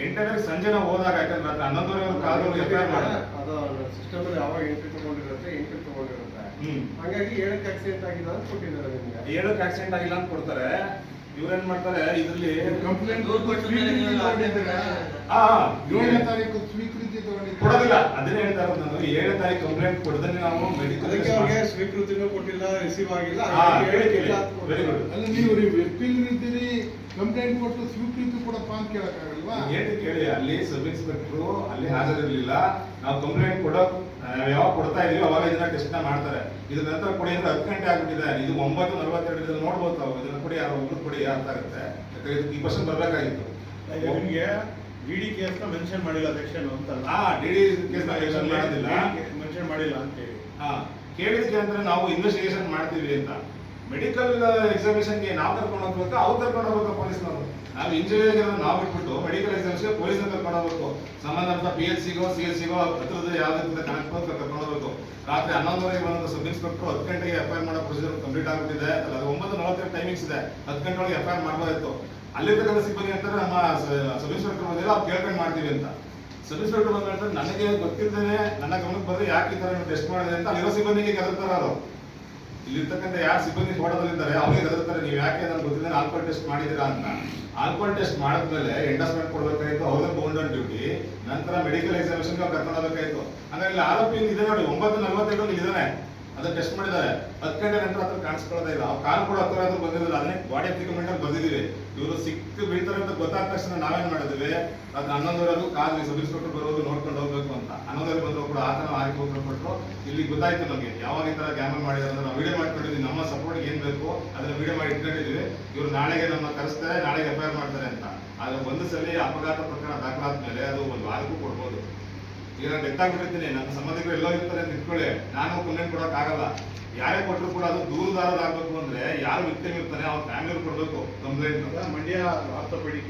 8ನೇ ತಾರೀಕು ಸಂಜೆ ನಾವು ಹೋದಾಗ ಯಾಕಂದ್ರೆ 11:30 ಕಾಲದಲ್ಲಿ ಎಫ್ಐಆರ್ ಮಾಡಿ ಅದು ಸಿಸ್ಟಮ್ ಅಲ್ಲಿ ಯಾವಾಗ ಎಂಟ್ರಿ ತಗೊಂಡಿರುತ್ತೆ ಹಾಗಾಗಿ 7ಕ್ಕೆ ಆಕ್ಸಿಡೆಂಟ್ ಆಗಿಲ್ಲ ಅಂತ ಕೊಟ್ಟಿದ್ದಾರೆ ನಿಮ್ಗೆ. 7ಕ್ಕೆ ಆಕ್ಸಿಡೆಂಟ್ ಆಗಿಲ್ಲ ಅಂತ ಕೊಡ್ತಾರೆ. ಇವ್ರೇನ್ ಮಾಡ್ತಾರೆ ಇದ್ರಲ್ಲಿ ಕಂಪ್ಲೇಂಟ್ ಹಾ 7ನೇ ತಾರೀಕು ಸ್ವೀಕೃತಿ ತಗೊಂಡಿದ್ದಾರೆ. ಕೊಡೋದಿಲ್ಲ. ಅದನ್ನೇ ಹೇಳ್ತಾ ಇರೋದು ನಾನು. 7ನೇ ತಾರೀಕು ಕಂಪ್ಲೇಂಟ್ ಕೊಡದೇ ನಾವು ಮೆಡಿಕಲ್ ಅದಕ್ಕೆ ಅವ್ರಿಗೆ ಸ್ವೀಕೃತಿನೂ ಕೊಟ್ಟಿಲ್ಲ, ರಿಸೀವ್ ಆಗಿಲ್ಲ. Very good. ಅಲ್ಲ ನೀವು ವಕೀಲರಿದ್ದೀರಿ, ಕಂಪ್ಲೇಂಟ್ ಕೊಟ್ಟು ಸ್ವೀಕೃತಿ ಕೊಡಪ್ಪ ಅಂತ ಕೇಳಕ್ಕಾಗಲ್ವಾ? ಏನು ಕೇಳಿ, ಅಲ್ಲಿ ಸಬ್ ಇನ್ಸ್ಪೆಕ್ಟರ್ ಅಲ್ಲಿ ಹಾಜರಿರ್ಲಿಲ್ಲ. ನಾವು ಕಂಪ್ಲೇಂಟ್ ಯಾವಾಗ ಕೊಡ್ತಾ ಇದೀವಿ ಅವಾಗ ಇದನ್ನ ಟೆಸ್ಟ್ ನ ಮಾಡ್ತಾರೆ. ಇದ್ರ ನಂತರ ಕೊಡಿ ಅಂದ್ರೆ 10 ಗಂಟೆ ಆಗ್ಬಿಟ್ಟಿದೆ. ಇದು 9:42 ನೋಡ್ಬೋದು ತಾವು. ಇದನ್ನ ಕೊಡಿ, ಯಾರು ಒಬ್ರು ಕೊಡಿ ಅಂತ ಆಗುತ್ತೆ. ಯಾಕಂದ್ರೆ ಈ ಕ್ವಶನ್ ಬರ್ಬೇಕಾಗಿತ್ತು. ನಿಮಗೆ ಡಿಡಿ ಕೇಸ್ ಮೆನ್ಷನ್ ಮಾಡಿಲ್ಲ ಸೆಕ್ಷನ್ ಅಂತ. ಡಿಡಿ ಕೇಸ್ ಮಾಡೋದಿಲ್ಲ, ಮೆನ್ಷನ್ ಮಾಡಿಲ್ಲ ಅಂತ ಹೇಳಿ. ಕೇಳಿದಕ್ಕೆ ಅಂದ್ರೆ ನಾವು ಇನ್ವೆಸ್ಟಿಗೇಷನ್ ಮಾಡ್ತೀವಿ ಅಂತ. ಮೆಡಿಕಲ್ ಎಕ್ಸಾಮಿನೇಷನ್ಗೆ ನಾವು ಕರ್ಕೊಂಡು ಹೋಗ್ಬೇಕು, ಅವ್ರು ಕರ್ಕೊಂಡು ಹೋಗ್ಬೇಕು ಪೊಲೀಸ್ನವರು. ನಾವು ಇಂಜಿನಿಯರಿಂಗ್ ನಾವು ಬಿಟ್ಬಿಟ್ಟು ಮೆಡಿಕಲ್ ಎಕ್ಸಾಮಿನೇಷನ್ ಪೊಲೀಸ್ ಕರ್ಕೊಂಡು ಹೋಗ್ಬೇಕು. ಸಂಬಂಧಪಟ್ಟ PHCಗೋ CSCಗೋ ಹತ್ರದ ಯಾವ್ದು ಕನೆಕ್ಟ್ ಕರ್ಕೊಂಡು ಹೋಗ್ಬೇಕು. ರಾತ್ರಿ 11:00 ಬಂದ ಸಬ್ ಇನ್ಸ್ಪೆಕ್ಟರ್ 10 ಗಂಟೆಗೆ FIR ಮಾಡೋ ಪ್ರೊಸೀಜರ್ ಕಂಪ್ಲೀಟ್ ಆಗ್ಬಿಟ್ಟಿದೆ. ಅದು 9:42 ಟೈಮಿಂಗ್ಸ್ ಇದೆ. 10 ಗಂಟೆ ಒಳಗೆ FIR ಮಾಡಬಹುದಿತ್ತು. ಅಲ್ಲಿರ್ತಕ್ಕಂಥ ಸಿಬ್ಬಂದಿ ಅಂತಾರೆ ನಮ್ಮ ಸಬ್ ಇನ್ಸ್ಪೆಕ್ಟರ್ ಬಂದಿಲ್ಲ, ಅವ್ರು ಕೇಳ್ಕೊಂಡು ಮಾಡ್ತೀವಿ ಅಂತ. ಸಬ್ ಇನ್ಸ್ಪೆಕ್ಟರ್ ಬಂದ ಹೇಳ್ತಾರೆ ನನಗೆ ಗೊತ್ತಿದ್ದೇನೆ, ನನ್ನ ಗಮನಕ್ಕೆ ಬಂದ್ರೆ ಯಾಕೆ ಈ ತರ ಟೆಸ್ಟ್ ಮಾಡಿದೆ ಅಂತ ಅಲ್ಲಿರೋ ಸಿಬ್ಬಂದಿಗೆ ಗದರ್ತಾರೆ. ಅವರು ಇಲ್ಲಿರ್ತಕ್ಕಂಥ ಯಾರು ಸಿಬ್ಬಂದಿ ಫೋಟೋದಲ್ಲಿದ್ದಾರೆ ಅವ್ರಿಗೆ ಗದರ್ತಾರೆ, ನೀವು ಯಾಕೆ ನನಗೆ ಗೊತ್ತಿದ್ದೇನೆ ಆಲ್ಕೋಹಾಲ್ ಟೆಸ್ಟ್ ಮಾಡಿದಿರಾ ಅಂತ. ಆಲ್ಕೋಹಾಲ್ ಟೆಸ್ಟ್ ಮಾಡಿದ್ಮೇಲೆ ಎಂಡಾಸ್ಮೆಂಟ್ ಕೊಡ್ಬೇಕಾಯ್ತು, ಅವ್ರ ಬೌಂಡ್ ಆನ್ ಡ್ಯೂಟಿ. ನಂತರ ಮೆಡಿಕಲ್ ಎಕ್ಸಾಮಿನೇಷನ್ ಕರ್ಕೊಂಡು ಹೋಗ್ಬೇಕಾಯ್ತು. ಅಂದ್ರೆ ಇಲ್ಲಿ ಆರೋಪಿ ಇದೆ ನೋಡಿ, 9:42 ಇದ್ದಾನೆ, ಅದನ್ನ ಟೆಸ್ಟ್ ಮಾಡಿದ್ದಾರೆ. 10 ಗಂಟೆ ನಂತರ ಹತ್ರ ಕಾಣಿಸ್ಕೊಳ್ಳೋದೇ ಇಲ್ಲ. ಅವ್ರು ಕಾಲ್ ಕೂಡ ಹತ್ರ ಬಂದಿರಲಿಲ್ಲ. ಅದನ್ನೇ ಬಾಡಿ ಅಪ್ಲಿಕಮೆಂಟ್ ಅಲ್ಲಿ ಬಂದಿದ್ದೀವಿ. ಇವರು ಸಿಕ್ಕು ಬೀಳ್ತಾರೆ ಅಂತ ಗೊತ್ತಾದ ತಕ್ಷಣ ನಾವೇನ್ ಮಾಡಿದ್ವಿ, ಅದು 11:00 ಕಾದ್ವಿ ಸಬ್ ಇನ್ಸ್ಪೆಕ್ಟರ್ ಬರೋದು ನೋಡ್ಕೊಂಡು ಹೋಗ್ಬೇಕು ಅಂತ. 11:00 ಬಂದ್ರು ಕೂಡ ಆತನ ಆಯ್ಕೆ ಹೋಗ್ಕೊಂಡು ಕೊಟ್ಟರು. ಇಲ್ಲಿ ಗೊತ್ತಾಯ್ತು ನಮಗೆ ಯಾವಾಗ ಈ ತರ ಗ್ಯಾಮಲ್ ಮಾಡಿದಾರೆ ಅಂದ್ರೆ. ನಾವು ವಿಡಿಯೋ ಮಾಡ್ಕೊಂಡಿದ್ವಿ, ನಮ್ಮ ಸಪೋರ್ಟ್ ಏನ್ ಬೇಕು ಅದನ್ನ ವಿಡಿಯೋ ಮಾಡಿ ಇಟ್ಕೊಂಡಿದ್ವಿ. ಇವ್ರು ನಾಳೆಗೆ ನಮ್ಮ ಕರೆಸ್ತಾರೆ, ನಾಳೆಗೆ FIR ಮಾಡ್ತಾರೆ ಅಂತ. ಆದ್ರೆ ಒಂದು ಸಲ ಅಪಘಾತ ಪ್ರಕರಣ ದಾಖಲಾದ ಮೇಲೆ ಅದು ಒಂದು ವಾರಕ್ಕೂ ಕೊಡ್ಬೋದು. ಈಗ ನಾನು ಡೆತ್ ಆಗ್ಬಿಟ್ಟಿರ್ತೀನಿ, ನನ್ನ ಸಂಬಂಧಿಕರು ಎಲ್ಲೋ ಇರ್ತಾರೆ ಅಂತ ಇಟ್ಕೊಳ್ಳಿ, ನಾನು ಕಂಪ್ಲೇಂಟ್ ಕೊಡಕ್ ಆಗಲ್ಲ. ಯಾರೇ ಕೊಟ್ಟರು ಕೂಡ ಅದು ದೂರದಾರರಾಗಬೇಕು ಅಂದ್ರೆ ಯಾರು ವಿಕ್ಟಿಮ್ ಇರ್ತಾನೆ ಅವ್ರ ಫ್ಯಾಮಿಲಿ ಕೊಡ್ಬೇಕು ಕಂಪ್ಲೇಂಟ್. ಮಂಡ್ಯ ಆರ್ಥೋಪೆಡಿಕ್